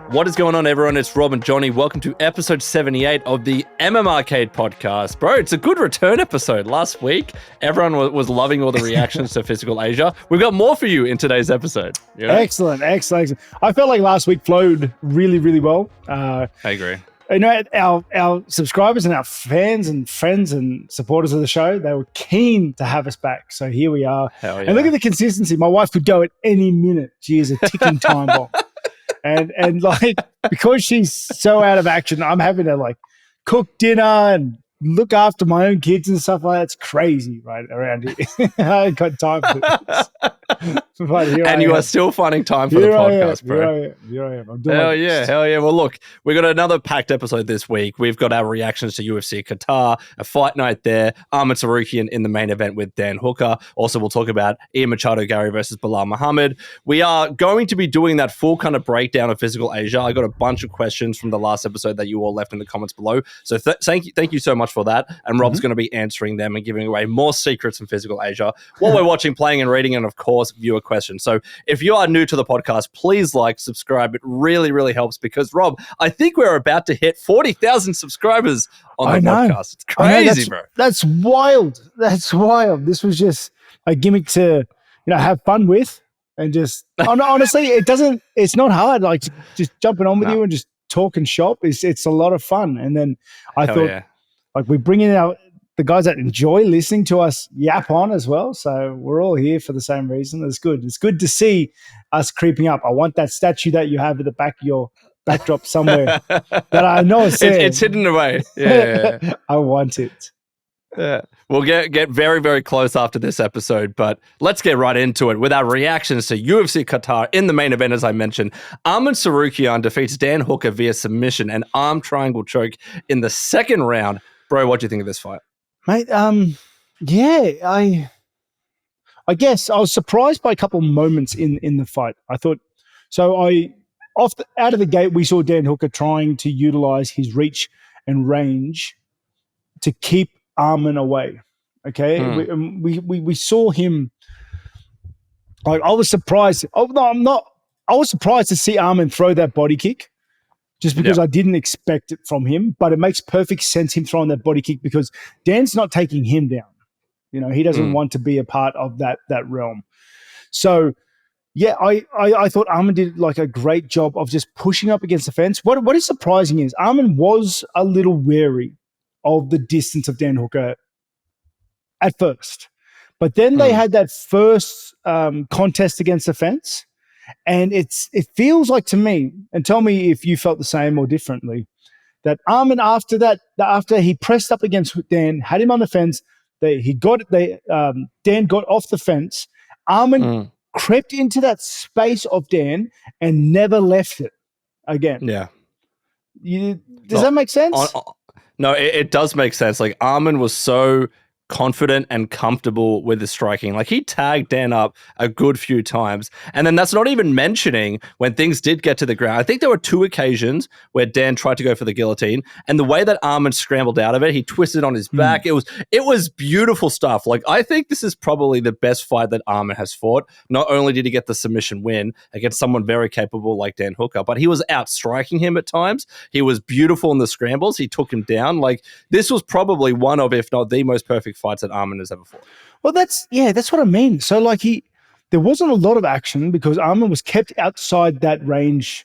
What is going on, everyone? It's Rob and Jonny. Welcome to episode 78 of the MMArcade Podcast. Bro, it's a good return episode. Last week, everyone was loving all the reactions to Physical Asia. We've got more for you in today's episode. You know? Excellent. I felt like last week flowed really, really well. I agree. You know, our subscribers and our fans and friends and supporters of the show, they were keen to have us back. So here we are. Hell yeah. And look at the consistency. My wife could go at any minute. She is a ticking time bomb. And like, because she's so out of action, I'm having to like cook dinner and look after my own kids and stuff like that. It's crazy right around here. I ain't got time for this. And you are still finding time for the podcast, bro. Here I am. I'm doing Hell yeah. Well, look, we've got another packed episode this week. We've got our reactions to UFC Qatar, a fight night there, Arman Tsarukyan in the main event with Dan Hooker. Also, we'll talk about Ian Machado Garry versus Belal Muhammad. We are going to be doing that full kind of breakdown of Physical Asia. I got a bunch of questions from the last episode that you all left in the comments below. So thank you so much for that. And Rob's going to be answering them and giving away more secrets from Physical Asia while we're watching, playing, and reading, and of course, viewer questions. So if you are new to the podcast, please like, subscribe. It really, really helps because, Rob, I think we're about to hit 40,000 subscribers on the podcast. It's crazy, bro. That's wild. That's wild. This was just a gimmick to, have fun with, and just honestly, it's not hard. Like just jumping on with you and just talking shop. It's a lot of fun. And then I thought, like, we bring in the guys that enjoy listening to us yap on as well. So we're all here for the same reason. It's good. It's good to see us creeping up. I want that statue that you have at the back of your backdrop somewhere that I know it's hidden away. Yeah. I want it. Yeah. We'll get very, very close after this episode, but let's get right into it with our reactions to UFC Qatar in the main event. As I mentioned, Arman Tsarukyan defeats Dan Hooker via submission and arm triangle choke in the second round. Bro, what do you think of this fight? Mate, I guess I was surprised by a couple of moments in the fight. I thought, out of the gate, we saw Dan Hooker trying to utilize his reach and range to keep Arman away. Okay, we saw him. Like, I was surprised. Oh no, I'm not. I was surprised to see Arman throw that body kick. Just because I didn't expect it from him, but it makes perfect sense him throwing that body kick because Dan's not taking him down. He doesn't want to be a part of that realm. So, yeah, I thought Arman did like a great job of just pushing up against the fence. What is surprising is Arman was a little wary of the distance of Dan Hooker at first, but then they had that first contest against the fence. And it feels like to me, and tell me if you felt the same or differently, that Arman after he pressed up against Dan, had him on the fence, Dan got off the fence, Arman crept into that space of Dan and never left it again. Yeah. Does that make sense? No, it does make sense. Like, Arman was so confident and comfortable with the striking. Like, he tagged Dan up a good few times. And then that's not even mentioning when things did get to the ground. I think there were two occasions where Dan tried to go for the guillotine, and the way that Arman scrambled out of it, he twisted on his back. It was beautiful stuff. Like, I think this is probably the best fight that Arman has fought. Not only did he get the submission win against someone very capable like Dan Hooker, but he was out striking him at times. He was beautiful in the scrambles. He took him down. Like, this was probably one of, if not the most perfect fights that Arman has ever fought. Well, that's what I mean. So, like, there wasn't a lot of action because Arman was kept outside that range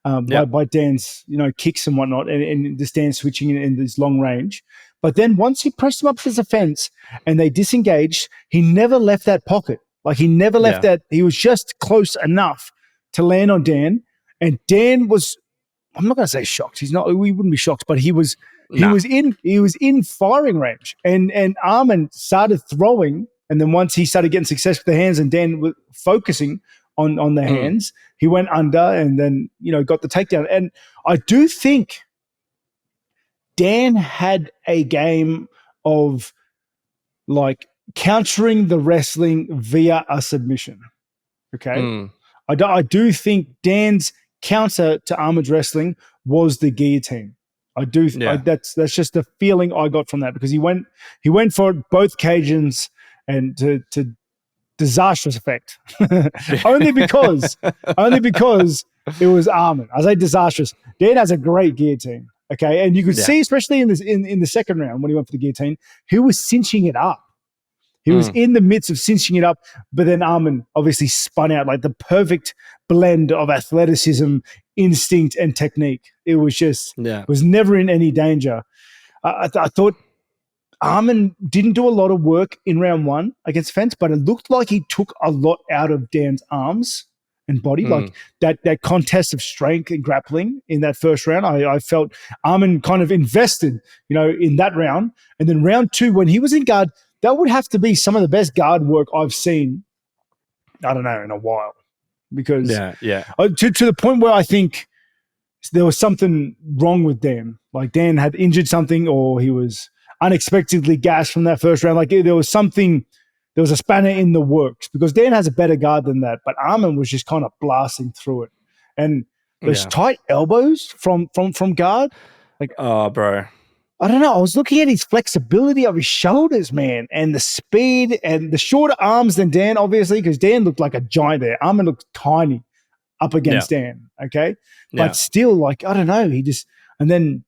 by Dan's, kicks and whatnot, and the Dan switching in this long range. But then once he pressed him up to the fence and they disengaged, he never left that pocket. Like, he never left that. He was just close enough to land on Dan, and Dan was, I'm not going to say shocked. We wouldn't be shocked, but he was in firing range, and Arman started throwing, and then once he started getting success with the hands, and Dan was focusing on the hands, he went under, and then got the takedown. And I do think Dan had a game of like countering the wrestling via a submission. Okay, I do think Dan's counter to Arman's wrestling was the guillotine. I do. That's just the feeling I got from that, because he went for both occasions and to disastrous effect. only because it was Arman. I say disastrous. Dan has a great guillotine. Okay, and you could see, especially in the second round when he went for the guillotine, he was cinching it up. He was in the midst of cinching it up, but then Arman obviously spun out like the perfect blend of athleticism, instinct, and technique. It was just, was never in any danger. I thought Arman didn't do a lot of work in round one against Fence, but it looked like he took a lot out of Dan's arms and body, like that contest of strength and grappling in that first round. I felt Arman kind of invested, in that round. And then round two, when he was in guard, that would have to be some of the best guard work I've seen, I don't know, in a while. Because to the point where I think there was something wrong with Dan. Like Dan had injured something, or he was unexpectedly gassed from that first round. Like there was a spanner in the works, because Dan has a better guard than that. But Arman was just kind of blasting through it. And those tight elbows from guard. Like, oh, bro. I don't know. I was looking at his flexibility of his shoulders, man, and the speed and the shorter arms than Dan, obviously, because Dan looked like a giant there. Arman looked tiny up against Dan, okay? But still, like, I don't know. And then,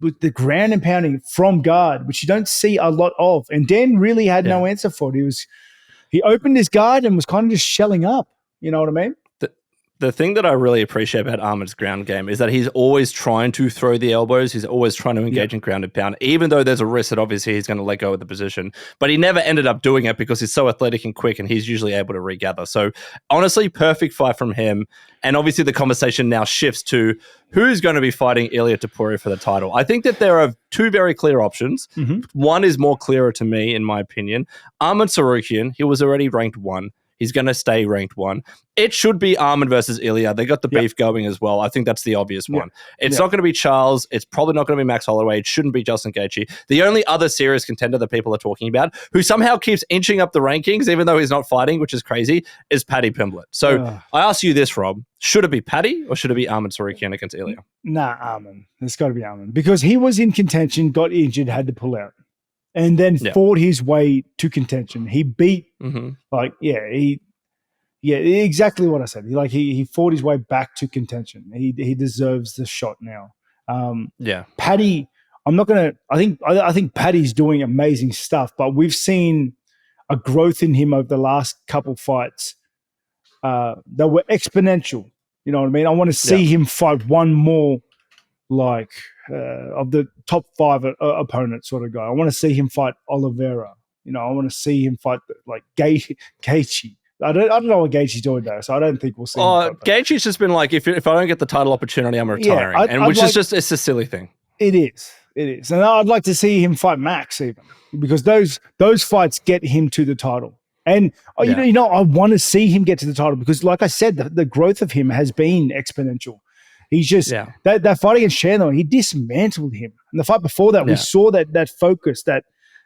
with the ground and pounding from guard, which you don't see a lot of. And Dan really had no answer for it. He opened his guard and was kind of just shelling up. You know what I mean? The thing that I really appreciate about Arman's ground game is that he's always trying to throw the elbows. He's always trying to engage in ground and pound, even though there's a risk that obviously he's going to let go of the position. But he never ended up doing it because he's so athletic and quick, and he's usually able to regather. So honestly, perfect fight from him. And obviously the conversation now shifts to who's going to be fighting Ilia Topuria for the title. I think that there are two very clear options. One is more clearer to me, in my opinion. Arman Tsarukyan, he was already ranked 1. He's going to stay ranked 1. It should be Arman versus Ilia. They got the beef going as well. I think that's the obvious one. It's not going to be Charles. It's probably not going to be Max Holloway. It shouldn't be Justin Gaethje. The only other serious contender that people are talking about, who somehow keeps inching up the rankings, even though he's not fighting, which is crazy, is Paddy Pimblett. So I ask you this, Rob. Should it be Paddy or should it be Arman Tsarukyan against Ilia? Nah, Arman. It's got to be Arman. Because he was in contention, got injured, had to pull out. And then fought his way to contention. He beat, exactly what I said. He fought his way back to contention. He deserves the shot now. Paddy, I think Paddy's doing amazing stuff, but we've seen a growth in him over the last couple fights that were exponential. You know what I mean? I want to see him fight one more of the top 5 opponents sort of guy. I want to see him fight Oliveira. I want to see him fight like Gaethje. I don't know what Gaethje's doing though, so I don't think we'll see. Gaethje's just been like, if I don't get the title opportunity, I'm retiring, it's a silly thing. It is, and I'd like to see him fight Max even, because those fights get him to the title. And I want to see him get to the title because, like I said, the growth of him has been exponential. He's just that fight against Chandler, he dismantled him, and the fight before that, we saw that focus, that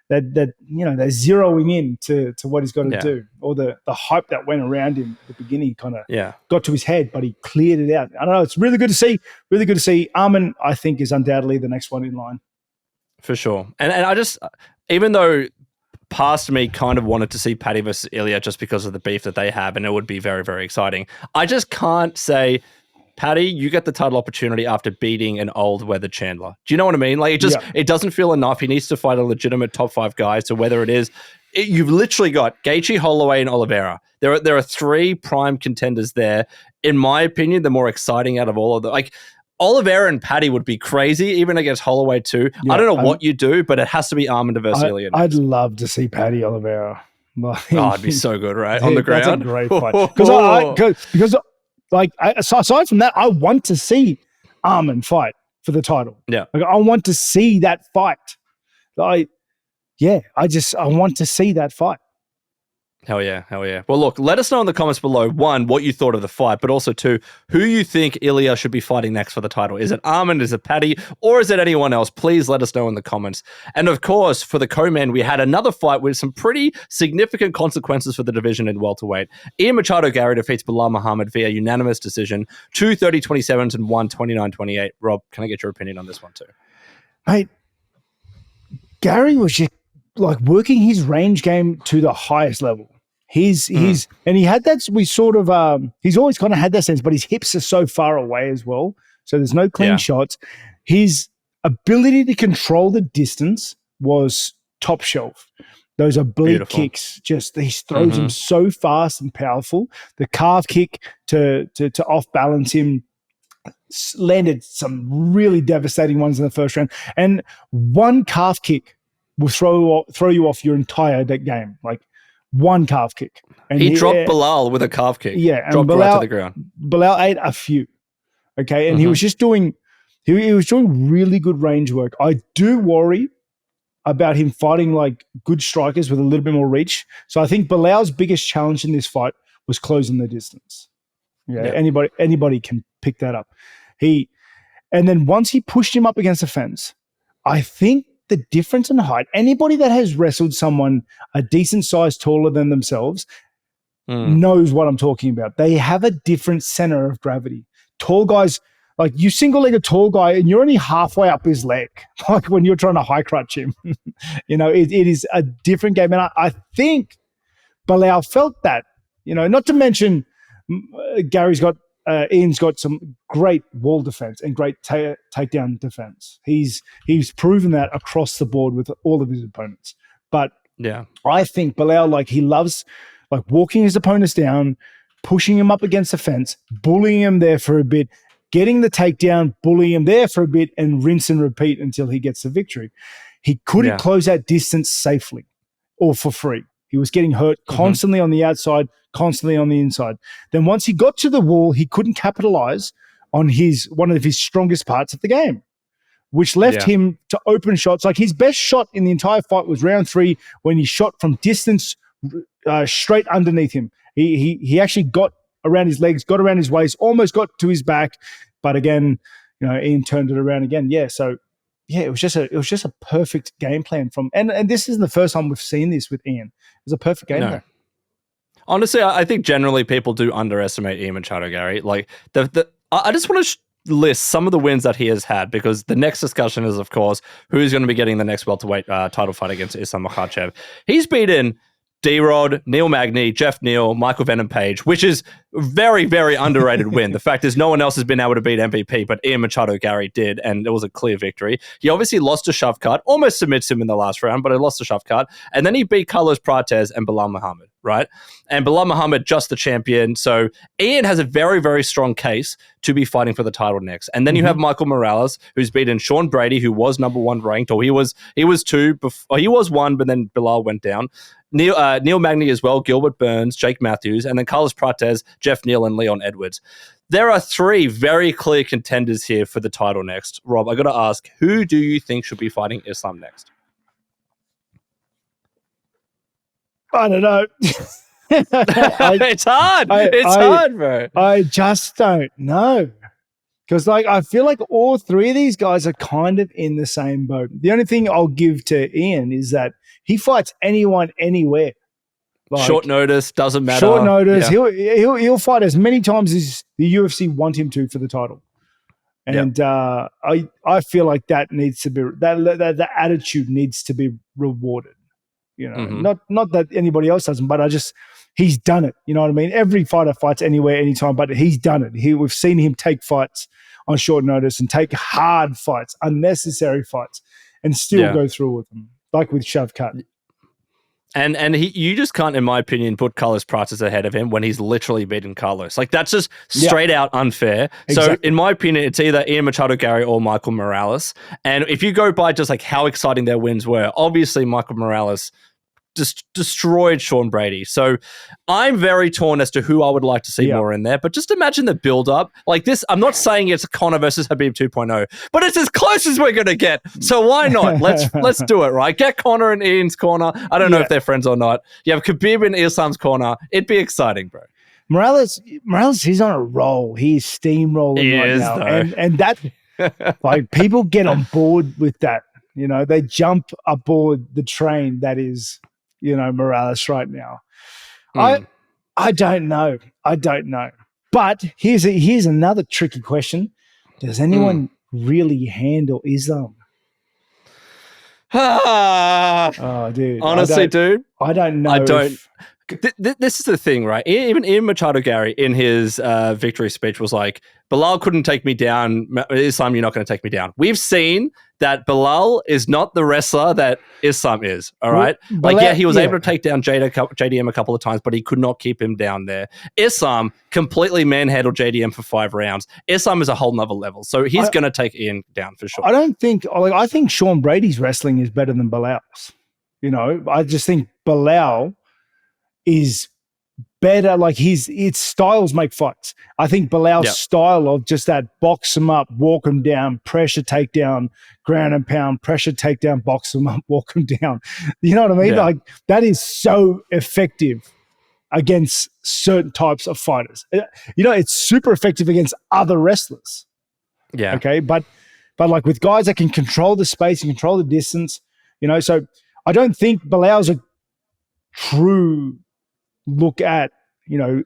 they're zeroing in to what he's got to do, or the hype that went around him at the beginning kind of got to his head, but he cleared it out. I don't know. It's really good to see. Really good to see. Arman, I think, is undoubtedly the next one in line. For sure. And I just, even though past me kind of wanted to see Paddy versus Ilia just because of the beef that they have, and it would be very, very exciting, I just can't say, Paddy, you get the title opportunity after beating an old weathered Chandler. Do you know what I mean? Like, it doesn't feel enough. He needs to fight a legitimate top 5 guy. So whether it is, you've literally got Gaethje, Holloway, and Oliveira. There are 3 prime contenders there. In my opinion, the more exciting out of all of them. Like, Oliveira and Paddy would be crazy, even against Holloway too. I don't know what you do, but it has to be Arman versus Ilia. I'd love to see Paddy Oliveira. It'd be so good, right? On the ground. That's a great fight. Because aside from that, I want to see Arman fight for the title. Yeah. I want to see that fight. I want to see that fight. Hell yeah. Well, look, let us know in the comments below, 1, what you thought of the fight, but also 2, who you think Ilia should be fighting next for the title. Is it Arman? Is it Paddy? Or is it anyone else? Please let us know in the comments. And of course, for the co-man, we had another fight with some pretty significant consequences for the division in welterweight. Ian Machado Garry defeats Belal Muhammad via unanimous decision, 2 30-27s and 1 29-28. Rob, can I get your opinion on this one too? Mate, Garry was just working his range game to the highest level. And he had that. We sort of he's always kind of had that sense, but his hips are so far away as well, so there's no clean shots. His ability to control the distance was top shelf. Those oblique kicks, just he throws them so fast and powerful. The calf kick to off balance him, landed some really devastating ones in the first round. And one calf kick will throw you off your entire game. Like one calf kick. And he dropped Belal with a calf kick. Yeah, and dropped right to the ground. Belal ate a few. Okay, and he was just doing he was doing really good range work. I do worry about him fighting like good strikers with a little bit more reach. So I think Belal's biggest challenge in this fight was closing the distance. Yeah. Anybody can pick that up. And then once he pushed him up against the fence, I think the difference in height, anybody that has wrestled someone a decent size taller than themselves knows what I'm talking about. They have a different center of gravity. Tall guys, like you single leg a tall guy and you're only halfway up his leg, like when you're trying to high crutch him. It is a different game. And I think Belal felt that, not to mention Ian's got some great wall defense and great takedown defense. He's proven that across the board with all of his opponents. But I think Belal, he loves walking his opponents down, pushing him up against the fence, bullying him there for a bit, getting the takedown, bullying him there for a bit, and rinse and repeat until he gets the victory. He couldn't close that distance safely or for free. He was getting hurt constantly on the outside, constantly on the inside. Then once he got to the wall, he couldn't capitalize on one of his strongest parts of the game, which left him to open shots. Like his best shot in the entire fight was round 3 when he shot from distance straight underneath him. He actually got around his legs, got around his waist, almost got to his back, but again, Ian turned it around again. Yeah, so it was just a perfect game plan and this isn't the first time we've seen this with Ian. It was a perfect game plan. Honestly, I think generally people do underestimate Ian Machado Garry. Like I just want to list some of the wins that he has had, because the next discussion is, of course, who's going to be getting the next welterweight title fight against Islam Makhachev. He's beaten D-Rod, Neil Magny, Jeff Neal, Michael Venom Page, which is a very, very underrated win. The fact is no one else has been able to beat MVP, but Ian Machado Garry did, and it was a clear victory. He obviously lost to Shavkat, almost submits him in the last round, but he lost to Shavkat, and then he beat Carlos Prates and Belal Muhammad, right? And Belal Muhammad, just the champion. So Ian has a very, very strong case to be fighting for the title next. And then you have Michael Morales, who's beaten Sean Brady, who was number 1 ranked, or he was 2 before, he was 1, but then Belal went down. Neil Magny as well, Gilbert Burns, Jake Matthews, and then Carlos Prates, Jeff Neal, and Leon Edwards. There are 3 very clear contenders here for the title next. Rob, I got to ask, who do you think should be fighting Islam next? I don't know. It's hard. It's hard, bro. I just don't know. Because I feel like all 3 of these guys are kind of in the same boat. The only thing I'll give to Ian is that he fights anyone, anywhere. Short notice, doesn't matter. Short notice. Yeah. He'll fight as many times as the UFC want him to for the title. And I feel like that needs to be that attitude needs to be rewarded. Not that anybody else doesn't, but he's done it. You know what I mean? Every fighter fights anywhere, anytime, but he's done it. We've seen him take fights on short notice and take hard fights, unnecessary fights, and still go through with them, like with Shavkat. And you just can't, in my opinion, put Carlos Prates ahead of him when he's literally beaten Carlos. That's just straight out unfair. Exactly. So in my opinion, it's either Ian Machado Garry or Michael Morales. And if you go by just how exciting their wins were, obviously Michael Morales destroyed Sean Brady. So I'm very torn as to who I would like to see more in there. But just imagine the build-up. Like this, I'm not saying it's Conor versus Khabib 2.0, but it's as close as we're going to get. So why not? Let's do it, right? Get Conor in Ian's corner. I don't know if they're friends or not. You have Khabib in Islam's corner. It'd be exciting, bro. Morales, he's on a roll. He's steamrolling now. And that, people get on board with that. They jump aboard the train that is, Morales right now. I don't know. But here's another tricky question. Does anyone really handle Islam? Oh, dude. Honestly, dude. I don't know. This is the thing, right? Even Ian Machado Garry in his victory speech was like, Belal couldn't take me down. Islam, you're not going to take me down. We've seen that Belal is not the wrestler that Islam is, all right? He was able to take down JDM a couple of times, but he could not keep him down there. Islam completely manhandled JDM for 5 rounds. Islam is a whole nother level, so he's going to take Ian down for sure. I think Sean Brady's wrestling is better than Belal's. I just think Belal is better. Like his styles make fights. I think Belal's style of just that box him up, walk him down, pressure takedown, ground and pound, pressure takedown, box him up, walk him down. You know what I mean? Yeah. Like that is so effective against certain types of fighters. It's super effective against other wrestlers. Yeah. Okay. But like with guys that can control the space and control the distance, so I don't think Belal's a true look at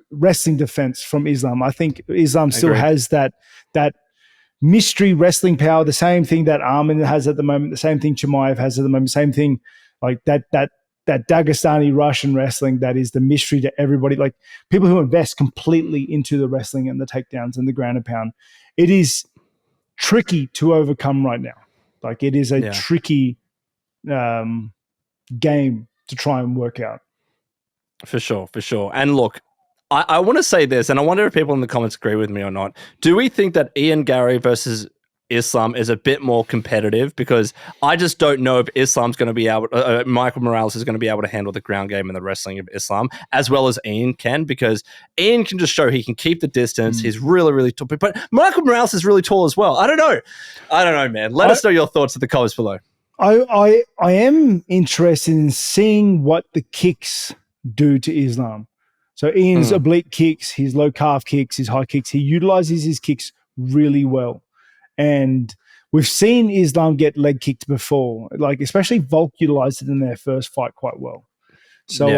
wrestling defense from Islam. I think Islam still has that mystery wrestling power, the same thing that Arman has at the moment, the same thing Chimaev has at the moment, same thing like that Dagestani Russian wrestling that is the mystery to everybody. Like people who invest completely into the wrestling and the takedowns and the ground and pound, it is tricky to overcome right now. Like it is a tricky game to try and work out. For sure. And look, I want to say this, and I wonder if people in the comments agree with me or not. Do we think that Ian Garry versus Islam is a bit more competitive? Because I just don't know if Islam's going to be able, Michael Morales is going to be able to handle the ground game and the wrestling of Islam as well as Ian can, because Ian can just show he can keep the distance. He's really, really tall. But Michael Morales is really tall as well. I don't know, man. Let us know your thoughts in the comments below. I am interested in seeing what the kicks do to Islam. So Ian's oblique kicks, his low calf kicks, his high kicks, he utilizes his kicks really well. And we've seen Islam get leg kicked before, like especially Volk utilized it in their first fight quite well. So, I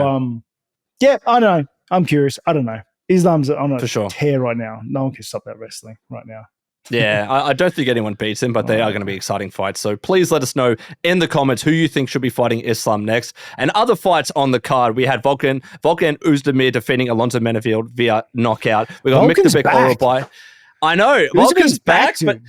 don't know. I'm curious. I don't know. Islam's on a tear right now. No one can stop that wrestling right now. Yeah, I don't think anyone beats him, but they are going to be exciting fights. So please let us know in the comments who you think should be fighting Islam next. And other fights on the card, we had Volkan Oezdemir defeating Alonso Menefield via knockout. We got Miktabek Orobai. I know, Volkan's back, but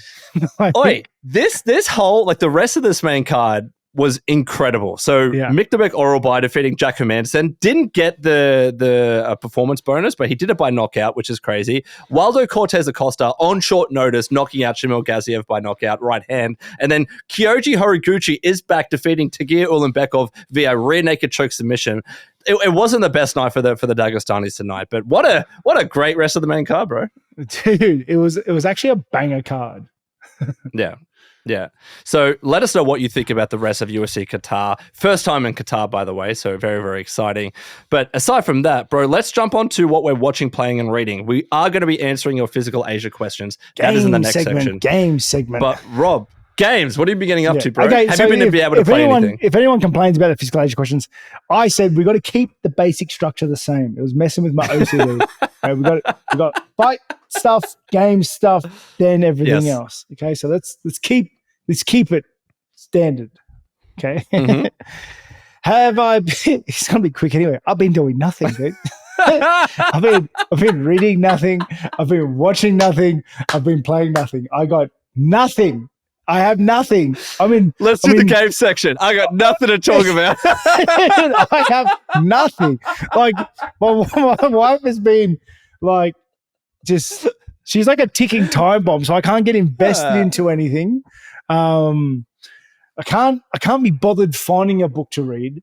this whole, like the rest of this main card was incredible. So Miktabek Orobai defeating Jack Hermanson didn't get the performance bonus, but he did it by knockout, which is crazy. Waldo Cortez Acosta on short notice, knocking out Shamil Gaziev by knockout, right hand. And then Kyoji Horiguchi is back defeating Tagir Ulanbekov via rear naked choke submission. It wasn't the best night for the Dagestanis tonight, but what a great rest of the main card, bro. Dude, it was actually a banger card. Yeah. So let us know what you think about the rest of UFC Qatar. First time in Qatar, by the way, so very, very exciting. But aside from that, bro, let's jump on to what we're watching, playing, and reading. We are going to be answering your Physical Asia questions. That is in the next section. Game segment. But Rob, games, what have you been getting up to, bro? Okay, have you been able to play anything? If anyone complains about the Physical Asia questions, I said we got to keep the basic structure the same. It was messing with my OCD. Okay, we got fight stuff, game stuff, then everything else. Okay, so let's keep it standard. Okay. Have I been, it's gonna be quick anyway. I've been doing nothing, dude. I've been reading nothing. I've been watching nothing. I've been playing nothing. I got nothing. I have nothing. Let's do the game section. I got nothing to talk about. I have nothing. Like my wife has been like she's like a ticking time bomb, so I can't get invested into anything. I can't be bothered finding a book to read.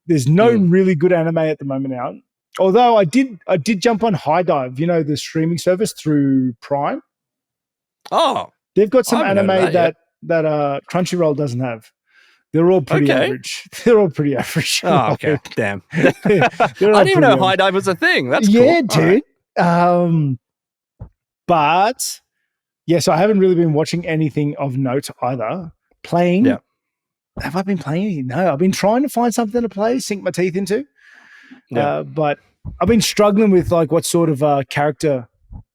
There's no really good anime at the moment out. Although I did jump on High Dive, the streaming service through Prime. Oh, they've got some anime that Crunchyroll doesn't have. They're all pretty average. They're all pretty average. Oh, okay. Damn. I didn't even know High Dive was a thing. That's cool. Yeah, dude. Right. But yeah, so I haven't really been watching anything of note either. Playing. Yeah. Have I been playing anything? No, I've been trying to find something to play, sink my teeth into. Yeah. But I've been struggling with like what sort of character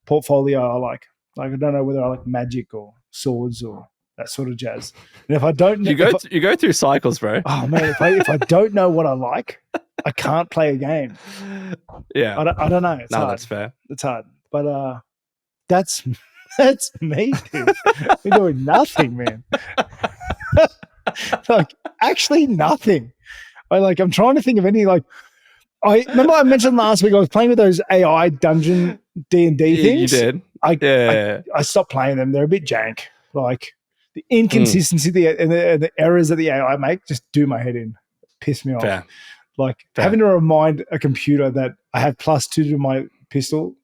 portfolio I like. Like I don't know whether I like magic or swords or that sort of jazz. And if I don't know, you go through cycles, bro. Oh man, if I don't know what I like, I can't play a game. Yeah. I don't know. It's hard. That's fair. It's hard. But that's me, dude. We're doing nothing, man. Like, actually nothing. I'm trying to think of any, like, I remember I mentioned last week I was playing with those AI dungeon D&D things. You did. I stopped playing them. They're a bit jank. Like, the inconsistency and the errors that the AI make just do my head in. Piss me off. Fair. Like, having to remind a computer that I have +2 to my pistol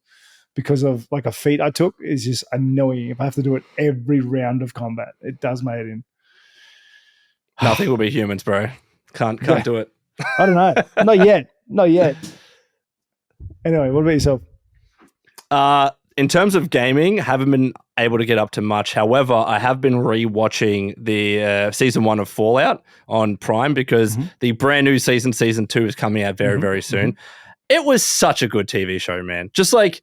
because of, like, a feat I took is just annoying. If I have to do it every round of combat, it does my head in. Nothing will be humans, bro. Can't do it. I don't know. Not yet. Anyway, what about yourself? In terms of gaming, haven't been able to get up to much. However, I have been re-watching the season 1 of Fallout on Prime because the brand new season 2 is coming out very, very soon. It was such a good TV show, man. Just like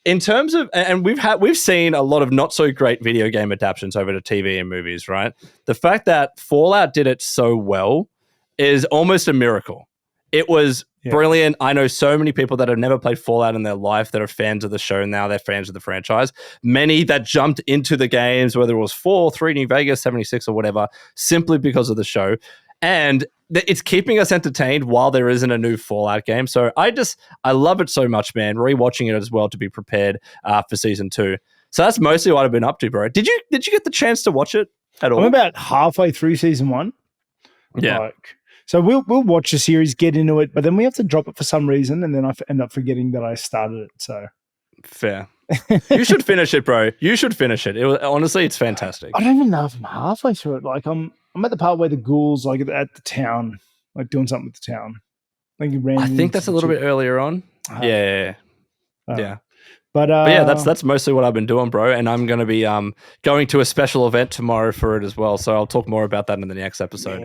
in terms of, and we've seen a lot of not so great video game adaptations over to TV and movies, right? The fact that Fallout did it so well is almost a miracle. It was brilliant. I know so many people that have never played Fallout in their life that are fans of the show now. They're fans of the franchise. Many that jumped into the games, whether it was 4, 3 New Vegas, 76 or whatever, simply because of the show. And it's keeping us entertained while there isn't a new Fallout game. So I love it so much, man. Rewatching it as well to be prepared for season 2. So that's mostly what I've been up to, bro. Did you get the chance to watch it at all? I'm about halfway through season 1. Yeah. So we'll watch the series, get into it, but then we have to drop it for some reason, and then I end up forgetting that I started it. So fair. You should finish it, bro. You should finish it. Honestly, it's fantastic. I don't even know if I'm halfway through it. Like I'm at the part where the ghouls like at the town, like doing something with the town. I think that's a little bit earlier on. Yeah. But yeah, that's mostly what I've been doing, bro. And I'm going to be going to a special event tomorrow for it as well. So I'll talk more about that in the next episode.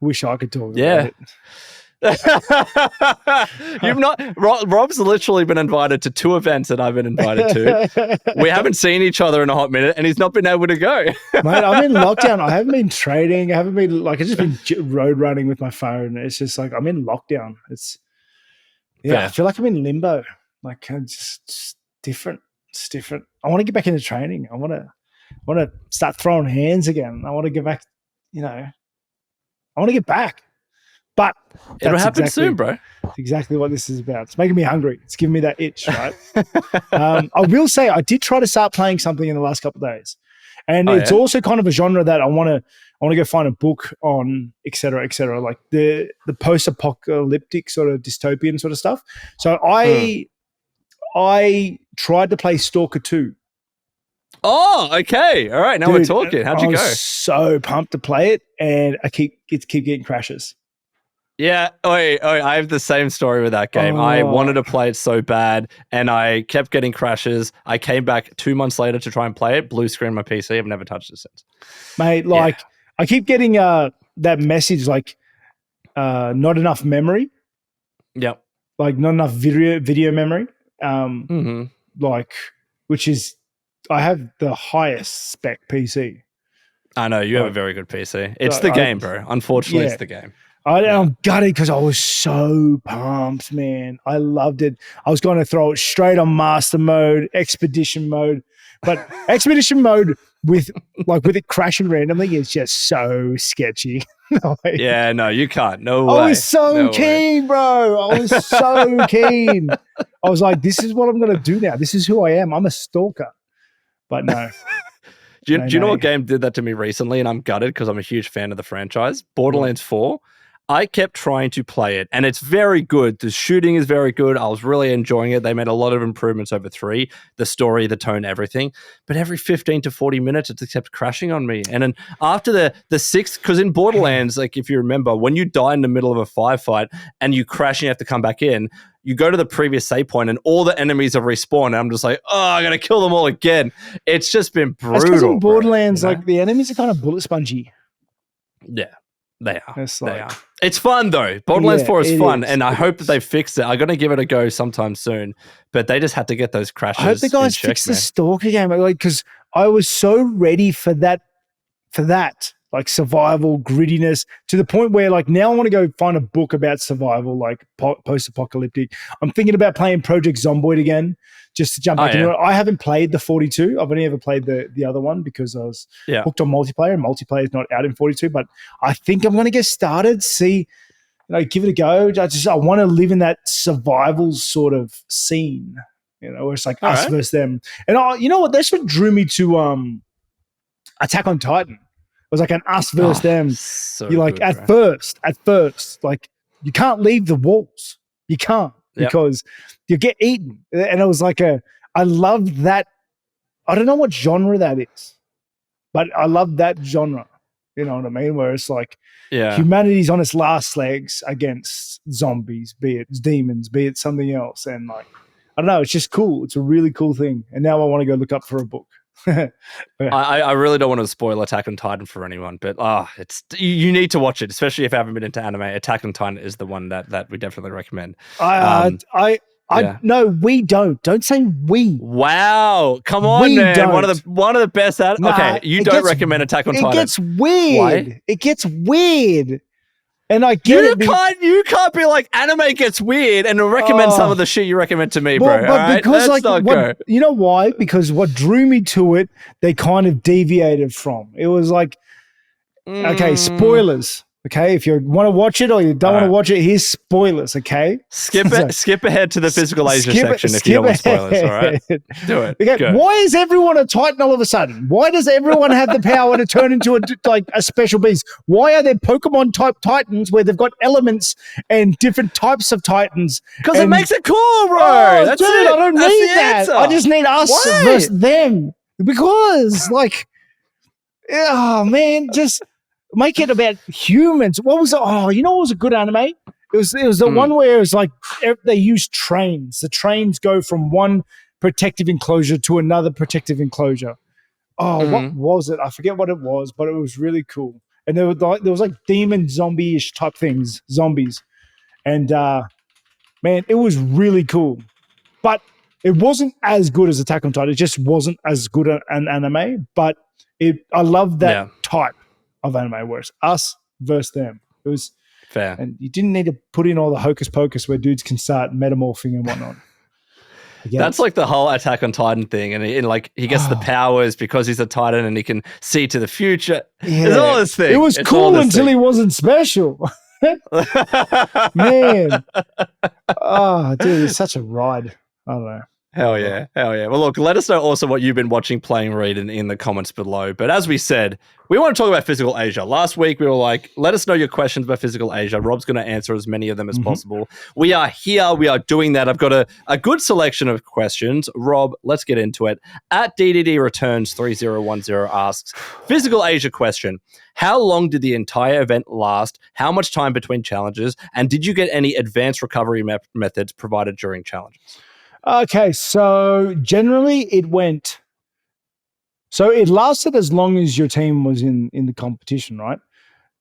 Wish I could talk about it. You've not. Rob's literally been invited to 2 events that I've been invited to. We haven't seen each other in a hot minute, and he's not been able to go. Mate, I'm in lockdown. I haven't been trading. I haven't been I've just been road running with my phone. It's just like I'm in lockdown. I feel like I'm in limbo. Like it's just different. It's different. I want to get back into training. I want to start throwing hands again. I want to get back. I want to get back. But it'll happen soon, bro. That's exactly what this is about. It's making me hungry. It's giving me that itch, right? I will say I did try to start playing something in the last couple of days, and it's also kind of a genre that I want to go find a book on, et cetera, like the post-apocalyptic sort of dystopian sort of stuff. So I tried to play Stalker 2. Oh, okay. All right. Now we're talking. How'd you go? I was so pumped to play it, and I keep getting crashes. Yeah. I have the same story with that game. I wanted to play it so bad, and I kept getting crashes. I came back 2 months later to try and play it. Blue screen my PC. I've never touched it since. Mate, I keep getting that message not enough memory. Yep. Like not enough video memory. Which is, I have the highest spec PC. I know you have a very good PC. It's the game, bro. Unfortunately, it's the game. I'm gutted because I was so pumped, man. I loved it. I was going to throw it straight on master mode, expedition mode, but expedition mode with it crashing randomly is just so sketchy. Yeah, no, you can't. No way. I was so keen, bro. I was so keen. I was like, this is what I'm going to do now. This is who I am. I'm a stalker. But no. Do you know what game did that to me recently? And I'm gutted because I'm a huge fan of the franchise. Borderlands 4. I kept trying to play it, and it's very good. The shooting is very good. I was really enjoying it. They made a lot of improvements over 3, the story, the tone, everything. But every 15 to 40 minutes, it just kept crashing on me. And then after the 6th, because in Borderlands, like if you remember, when you die in the middle of a firefight and you crash and you have to come back in, you go to the previous save point and all the enemies have respawned. And I'm just like, I got to kill them all again. It's just been brutal. That's because in Borderlands, like the enemies are kind of bullet spongy. Yeah. They are. It's fun though. Borderlands 4 is fun, and I hope that they fix it. I'm going to give it a go sometime soon, but they just had to get those crashes. I hope the guys fix the Stalker game, because I was so ready for that like survival, grittiness, to the point where like now I want to go find a book about survival, like post-apocalyptic. I'm thinking about playing Project Zomboid again, just to jump back into it. I haven't played the 42. I've only ever played the other one because I was hooked on multiplayer, and multiplayer is not out in 42, but I think I'm going to get started, give it a go. I want to live in that survival sort of scene, where it's like us versus them. And you know what? That's what drew me to Attack on Titan. It was like an us versus them. So you're like, good, at first, like you can't leave the walls. You can't because you get eaten. And it was like I loved that. I don't know what genre that is, but I love that genre. You know what I mean? Where it's like humanity's on its last legs against zombies, be it demons, be it something else. And like, I don't know, it's just cool. It's a really cool thing. And now I want to go look up for a book. I really don't want to spoil Attack on Titan for anyone, but you need to watch it, especially if you haven't been into anime. Attack on Titan is the one that we definitely recommend. No, we don't. Don't say we. Wow, come on, man! Don't. One of the best. Okay, you don't recommend Attack on Titan. It gets weird. Why? It gets weird. And I get you can't be like, anime gets weird and recommend some of the shit you recommend to me, bro. But because you know why? Because what drew me to it, they kind of deviated from. It was like, okay, spoilers. Okay, if you want to watch it or you don't want to watch it, here's spoilers. Okay, skip ahead to the physical Asia section if you don't want spoilers. All right, do it. Okay, go. Why is everyone a Titan all of a sudden? Why does everyone have the power to turn into a special beast? Why are there Pokemon type Titans where they've got elements and different types of Titans? Because it makes it cool, bro. That's dude, it. I don't need that. Answer. I just need us versus them. Because just make it about humans. What was it? Oh, you know what was a good anime? It was the one where it was like they used trains. The trains go from one protective enclosure to another protective enclosure. Oh, what was it? I forget what it was, but it was really cool. And there was like demon zombie-ish type things, zombies. And man, it was really cool. But it wasn't as good as Attack on Titan. It just wasn't as good an anime. But I love that type of anime where it's us versus them. It was fair. And you didn't need to put in all the hocus pocus where dudes can start metamorphing and whatnot. That's like the whole Attack on Titan thing. And he gets the powers because he's a Titan and he can see to the future. Yeah. There's all this thing. It was cool until he wasn't special. Man. Oh, dude, it's such a ride. I don't know. Hell yeah. Well, look, let us know also what you've been watching, playing, reading in the comments below. But as we said, we want to talk about Physical Asia. Last week, we were like, let us know your questions about Physical Asia. Rob's going to answer as many of them as possible. We are here. We are doing that. I've got a good selection of questions. Rob, let's get into it. At DDD Returns 3010 asks, Physical Asia question. How long did the entire event last? How much time between challenges? And did you get any advanced recovery methods provided during challenges? Okay, so generally it lasted as long as your team was in the competition, right?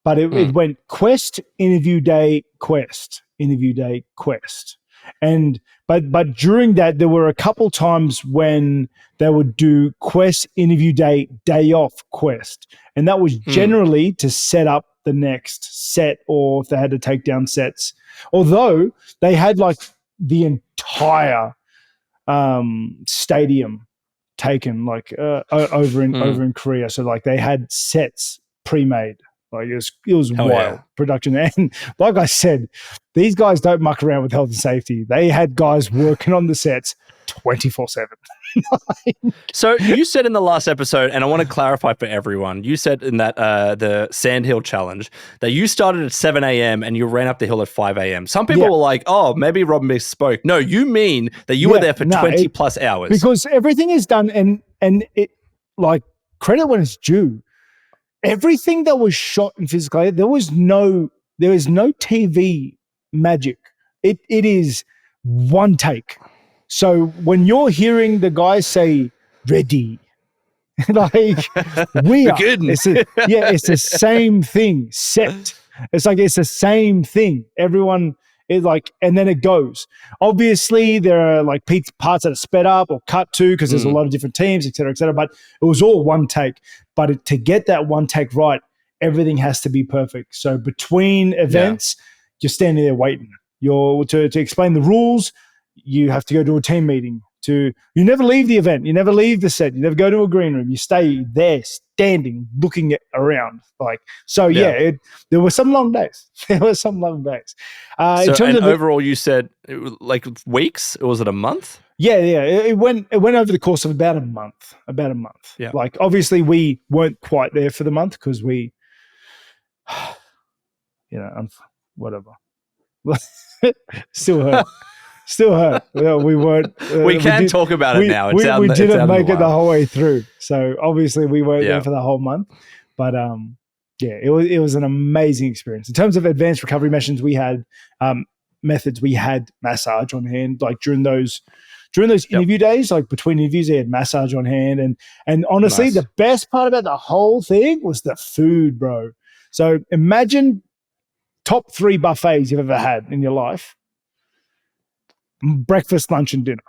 But it went quest, interview day, quest, interview day, quest. And but during that, there were a couple times when they would do quest, interview day, day off, quest. And that was generally to set up the next set or if they had to take down sets. Although they had like the entire stadium taken over in Korea, so like they had sets pre-made. Like it was wild production. And like I said, these guys don't muck around with health and safety. They had guys working on the sets 24/7. So you said in the last episode, and I want to clarify for everyone, you said in that the Sandhill Challenge that you started at 7 a.m. and you ran up the hill at 5 a.m. Some people were like, oh, maybe Rob misspoke. No, you mean that you were there for 20 plus hours. Because everything is done and it, like, credit when it's due. Everything that was shot in Physical Aid, there is no TV magic. It is one take. So when you're hearing the guys say ready, like we are, it's the same thing. Set. It's like it's the same thing. Everyone is like, and then it goes. Obviously, there are like parts that are sped up or cut to because there's a lot of different teams, et cetera, et cetera. But it was all one take. But to get that one take right, everything has to be perfect. So between events, you're standing there waiting. You're to explain the rules. You have to go to a team meeting. You never leave the event. You never leave the set. You never go to a green room. You stay there, standing, looking around. There were some long days. In terms of overall, you said it was like weeks. Or was it a month? Yeah. It went over the course of about a month. Yeah. Like obviously we weren't quite there for the month because we, whatever. Still hurt. Well, we weren't. We can talk about it now. We didn't make it the whole way through, so obviously we weren't there for the whole month. But it was an amazing experience in terms of advanced recovery methods. We had methods. We had massage on hand, like during those interview days, like between interviews, they had massage on hand, and honestly, the best part about the whole thing was the food, bro. So imagine top 3 buffets you've ever had in your life. Breakfast, lunch, and dinner.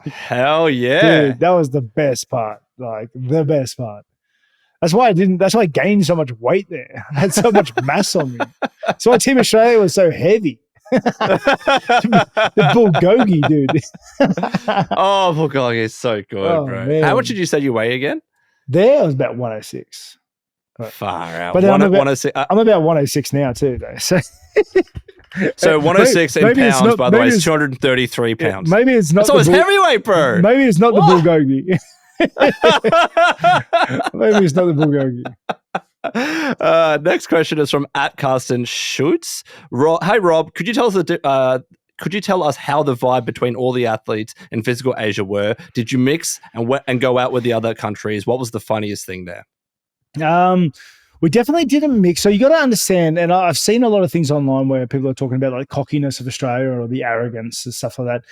Hell yeah. Dude, that was the best part. Like the best part. That's why I gained so much weight there. I had so much mass on me. That's why Team Australia was so heavy. The bulgogi, dude. Bulgogi is so good, bro. Man. How much did you say you weigh again? There I was about 106. Far out. But I'm about 106 now too, though. So 106 in pounds, by the way, is 233 pounds. Maybe it's not. So it's heavyweight, bro. Maybe it's not the bulgogi. Maybe it's not the bulgogi. Next question is from @Carsten Schutz. Hey Rob, could you tell us how the vibe between all the athletes in Physical Asia were? Did you mix and go out with the other countries? What was the funniest thing there? We definitely didn't mix. So you got to understand, and I've seen a lot of things online where people are talking about like cockiness of Australia or the arrogance and stuff like that.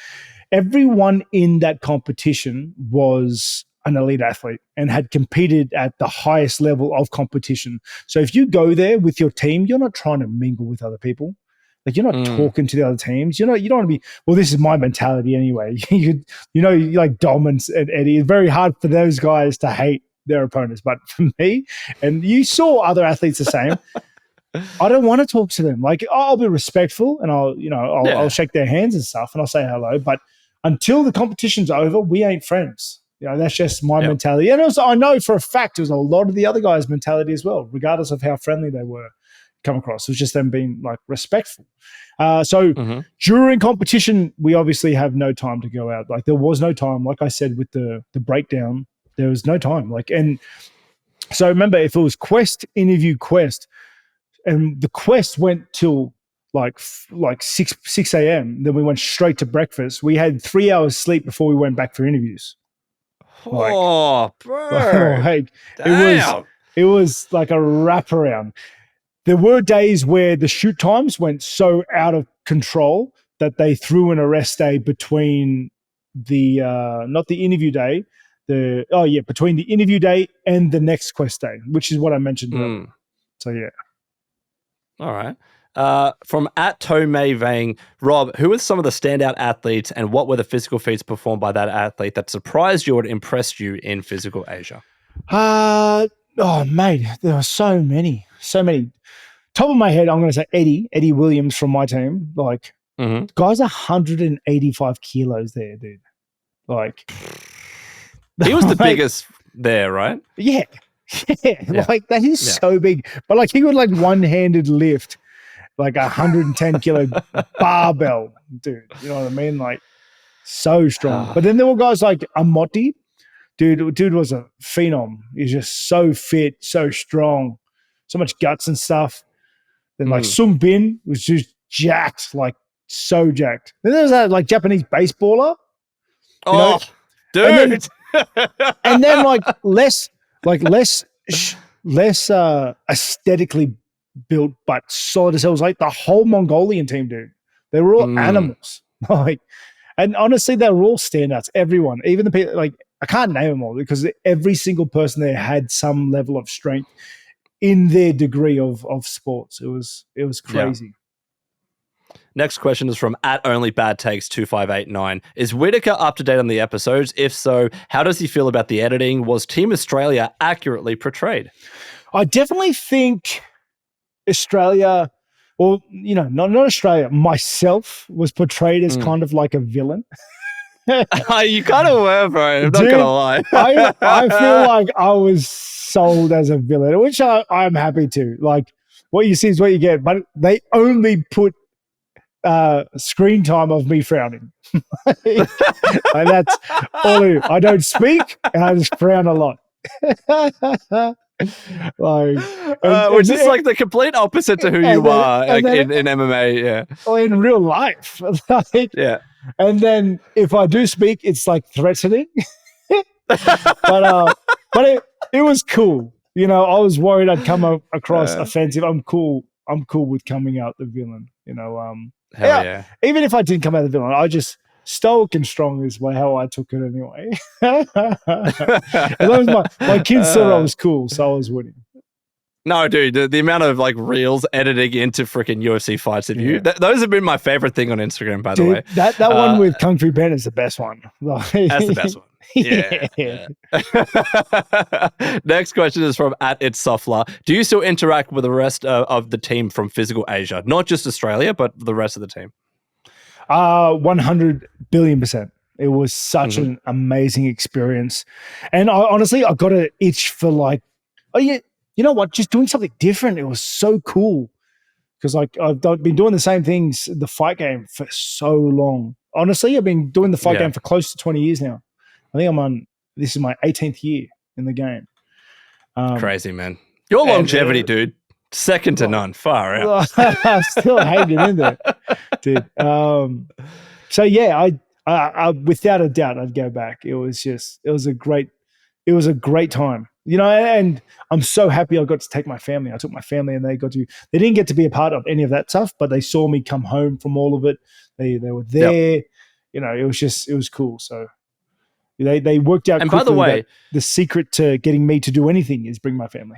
Everyone in that competition was an elite athlete and had competed at the highest level of competition. So if you go there with your team, you're not trying to mingle with other people. Like you're not talking to the other teams. You don't want to be, well, this is my mentality anyway. Like Dom and Eddie, it's very hard for those guys to hate their opponents. But for me, and you saw other athletes the same, I don't want to talk to them. Like I'll be respectful and I'll shake their hands and stuff and I'll say hello. But until the competition's over, we ain't friends. That's just my mentality. And also, I know for a fact it was a lot of the other guys' mentality as well, regardless of how friendly they were come across. It was just them being like respectful. During competition, we obviously have no time to go out. Like there was no time. Like I said, with the breakdown, there was no time. And so remember, if it was quest, interview, quest, and the quest went till like 6 a.m., then we went straight to breakfast. We had 3 hours sleep before we went back for interviews. Bro. It was like a wraparound. There were days where the shoot times went so out of control that they threw in a rest day between the not the interview day, between the interview day and the next quest day, which is what I mentioned earlier. So yeah. All right. From @Tomei Vang, Rob, who were some of the standout athletes and what were the physical feats performed by that athlete that surprised you or impressed you in Physical Asia? Mate, there are so many. Top of my head, I'm going to say Eddie Williams from my team. Like, guy's 185 kilos there, dude. Like, he was the biggest there, right? Yeah. Like that is so big. But like he would like one-handed lift like 110 kilo barbell, dude. You know what I mean? Like so strong. But then there were guys like Amoti. Dude was a phenom. He's just so fit, so strong, so much guts and stuff. Then like Sung Bin was just jacked, like so jacked. Then there was that like Japanese baseballer. Dude. And then like less aesthetically built, but solid as hell. It was like the whole Mongolian team, dude. They were all animals. And honestly, they were all standouts. Everyone, even the people, like I can't name them all because every single person there had some level of strength in their degree of sports. It was crazy. Yeah. Next question is from @OnlyBadTakes2589. Is Whittaker up to date on the episodes? If so, how does he feel about the editing? Was Team Australia accurately portrayed? I definitely think Australia, or not Australia, myself was portrayed as kind of like a villain. You kind of were, bro. I'm not Dude, gonna lie. I feel like I was sold as a villain, which I'm happy to. Like, what you see is what you get, but they only put screen time of me frowning. And that's all it is. I don't speak, and I just frown a lot. Which is like the complete opposite to who you are in MMA. Yeah. Or in real life. Yeah. And then if I do speak, it's like threatening. But it was cool. I was worried I'd come across offensive. I'm cool with coming out the villain. Hell yeah. Even if I didn't come out the villain, I just stoic and strong is how I took it anyway. As long as my kids thought I was cool, so I was winning. No, dude, the amount of like reels editing into freaking UFC fights of you, those have been my favorite thing on Instagram, by the way. That one with Kung Fu Ben is the best one. That's the best one. Yeah. Next question is from @itsofla. Do you still interact with the rest of the team from Physical Asia? Not just Australia, but the rest of the team? 100 billion%. It was such an amazing experience. And honestly, I got an itch for like, you know what? Just doing something different. It was so cool. Because I've been doing the same things, the fight game, for so long. Honestly, I've been doing the fight game for close to 20 years now. I think this is my 18th year in the game. Crazy, man. Your longevity, dude. Second to none. Far out. I'm still hanging in there, dude. So yeah, I without a doubt, I'd go back. It was a great time, and I'm so happy I got to take my family. I took my family and they didn't get to be a part of any of that stuff, but they saw me come home from all of it. They were there, it was cool. So they worked out. And by the way, the secret to getting me to do anything is bring my family.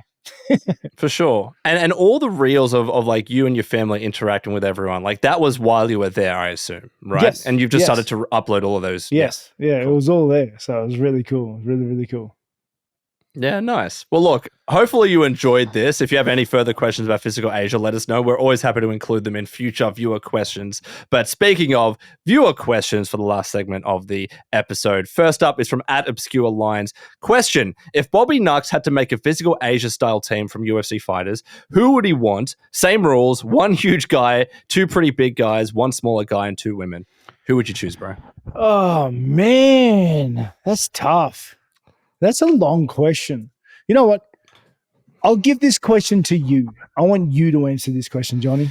For sure. And all the reels of like you and your family interacting with everyone, like that was while you were there, I assume, right? Yes. And you've just started to upload all of those. Yes. Yeah, it was all there. So it was really cool. It was really, really cool. Yeah, nice. Well, look, hopefully you enjoyed this. If you have any further questions about Physical Asia, let us know. We're always happy to include them in future viewer questions. But speaking of viewer questions for the last segment of the episode, first up is from @ObscureLines. Question: if Bobby Nux had to make a Physical Asia style team from UFC fighters, who would he want? Same rules, one huge guy, two pretty big guys, one smaller guy, and two women. Who would you choose, bro? Oh, man. That's tough. That's a long question. You know what? I'll give this question to you. I want you to answer this question, Jonny.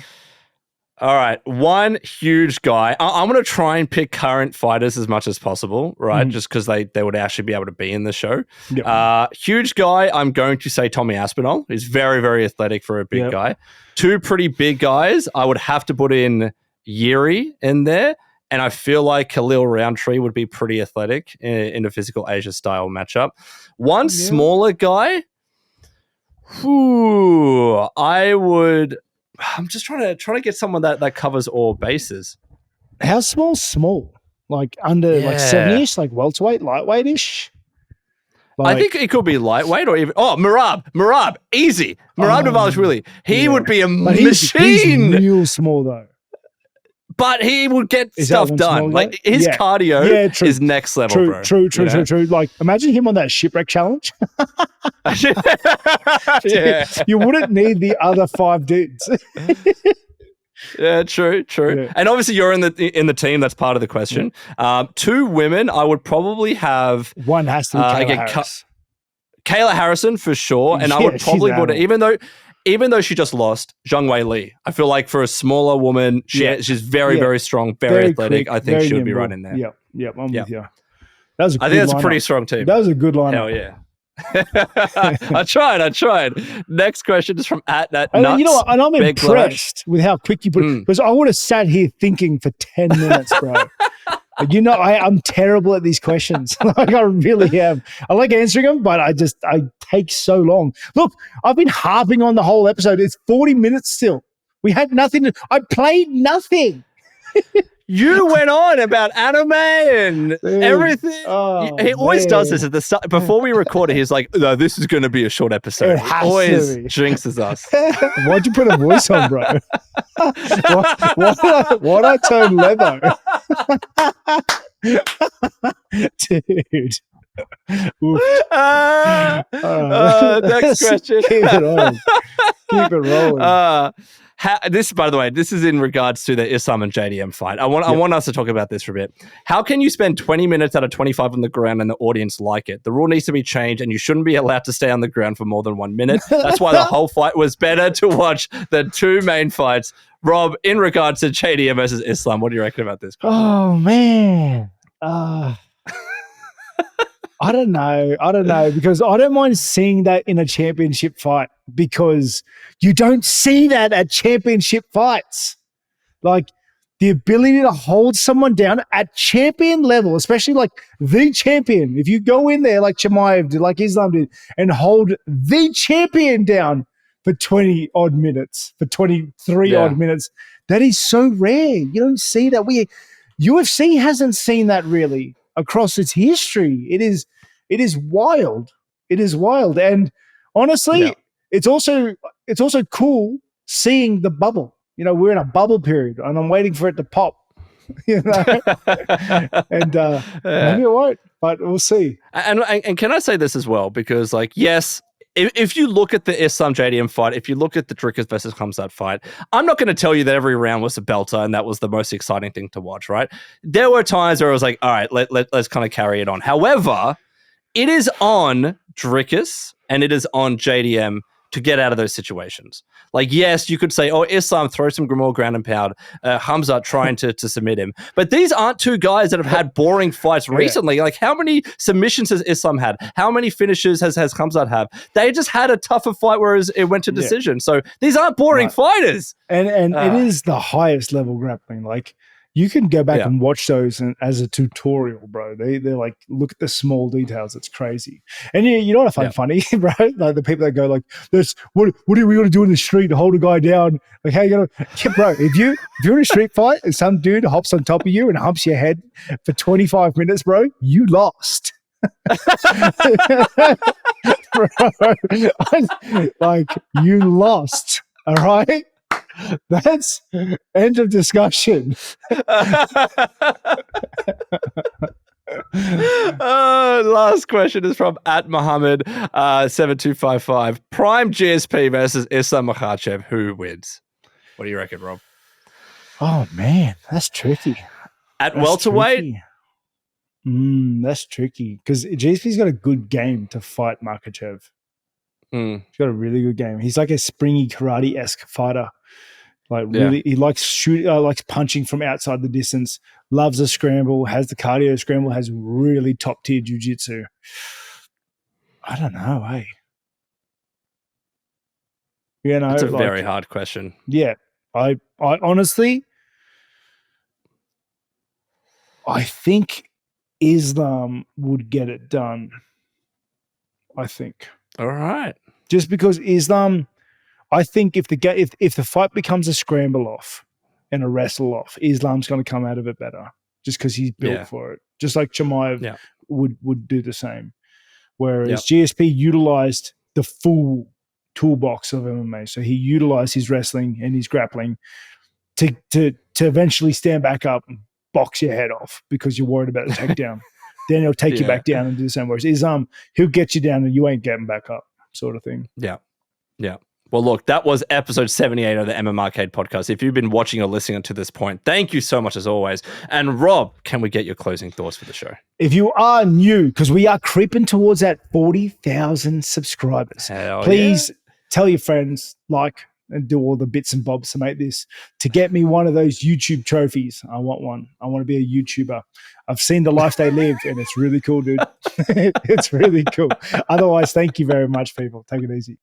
All right. One huge guy. I'm going to try and pick current fighters as much as possible, right? Just because they would actually be able to be in the show. Yep. Huge guy, I'm going to say Tommy Aspinall. He's very, very athletic for a big guy. Two pretty big guys. I would have to put in Yuri in there. And I feel like Khalil Roundtree would be pretty athletic in a Physical Asia style matchup. One smaller guy, I'm just trying to get someone that covers all bases. How small? Like under like 70-ish, like welterweight, lightweight-ish? I think it could be lightweight or even Merab, easy. Merab Dvalishvili. He would be a machine. He's real small though. But he would get stuff done. Like his cardio is next level, bro. True. Like imagine him on that shipwreck challenge. You wouldn't need the other 5 dudes. Yeah, true. Yeah. And obviously you're in the team. That's part of the question. Two women, I would probably have. One has to be Kayla Harris. Kayla Harrison for sure. And I would probably put it, even though she just lost, Zhang Wei Li. I feel like for a smaller woman, she's very, very strong, very athletic. Quick, I think she would be right in there. Yep, I'm with you. I think that's a pretty strong team. That was a good lineup. Hell yeah. I tried. Next question is from @nuts. And you know what? And I'm impressed with how quick you put it. Because I would have sat here thinking for 10 minutes, bro. I'm terrible at these questions. Like I really am. I like answering them, but I take so long. Look, I've been harping on the whole episode. It's 40 minutes still. We had nothing. I played nothing. You went on about anime and Dude. everything. Oh, He always does this man. at the start. Before we record it, he's like, no, this is going to be a short episode. It He has always to be. jinxes us. Why'd you put a voice on, bro? Why'd I turn leather? Dude. Next question. Keep it on. Keep it rolling. This, by the way, this is in regards to the Islam and JDM fight. I want us to talk about this for a bit. How can you spend 20 minutes out of 25 on the ground and the audience like it? The rule needs to be changed, and you shouldn't be allowed to stay on the ground for more than 1 minute. That's why the whole fight was better to watch the two main fights. Rob, in regards to JDM versus Islam, what do you reckon about this? Oh, man. I don't know, because I don't mind seeing that in a championship fight, because you don't see that at championship fights. Like, the ability to hold someone down at champion level, especially like the champion. If you go in there like Chimaev did, like Islam did, and hold the champion down for 20 odd minutes, for 23 odd minutes, that is so rare. You don't see that. UFC hasn't seen that really across its history. It is wild. It is wild. And honestly, it's also cool seeing the bubble. You know, we're in a bubble period, and I'm waiting for it to pop. You know, and maybe it won't, but we'll see. And can I say this as well? Because, like, yes, if you look at the Islam JDM fight, if you look at the Dricus versus Khamzat fight, I'm not going to tell you that every round was a belter and that was the most exciting thing to watch, right? There were times where I was like, all right, let's kind of carry it on. However, it is on Dricus and it is on JDM to get out of those situations. Like, yes, you could say, oh, Islam, throw some more ground and pound. Khamzat trying to submit him. But these aren't two guys that have had boring fights recently. Like, how many submissions has Islam had? How many finishes has Khamzat have? They just had a tougher fight, whereas it went to decision. So these aren't boring fighters. And it is the highest level grappling. Like, you can go back and watch those as a tutorial, bro. They're like, look at the small details. It's crazy. And you know what I find funny, bro? Like, the people that go like, "This, what are we going to do in the street to hold a guy down?" Like, how you going to, bro? If you're in a street fight and some dude hops on top of you and humps your head for 25 minutes, bro, you lost. Bro, like, you lost. All right. That's end of discussion. Last question is from @Muhammad7255. Prime GSP versus Islam Makhachev. Who wins? What do you reckon, Rob? Oh man, that's tricky. At welterweight? That's tricky because GSP's got a good game to fight Makhachev. He's got a really good game. He's like a springy karate-esque fighter. Like, really, he likes shooting, likes punching from outside the distance, loves a scramble, has the cardio scramble, has really top-tier jiu-jitsu. I don't know, hey. You know, it's a very hard question. Yeah. I honestly, I think Islam would get it done. I think. All right. Just because Islam, I think if the fight becomes a scramble off and a wrestle off, Islam's going to come out of it better, just because he's built for it. Just like Chimaev would do the same. Whereas GSP utilized the full toolbox of MMA, so he utilized his wrestling and his grappling to eventually stand back up and box your head off because you're worried about the takedown. Then he'll take you back down and do the same. Whereas Islam, he'll get you down and you ain't getting back up, sort of thing. Yeah. Yeah. Well, look, that was episode 78 of the MMArcade podcast. If you've been watching or listening to this point, thank you so much as always. And Rob, can we get your closing thoughts for the show? If you are new, because we are creeping towards that 40,000 subscribers, please tell your friends, like, and do all the bits and bobs to make this, to get me one of those YouTube trophies. I want one. I want to be a YouTuber. I've seen the life they live and it's really cool, dude. It's really cool. Otherwise, thank you very much, people. Take it easy.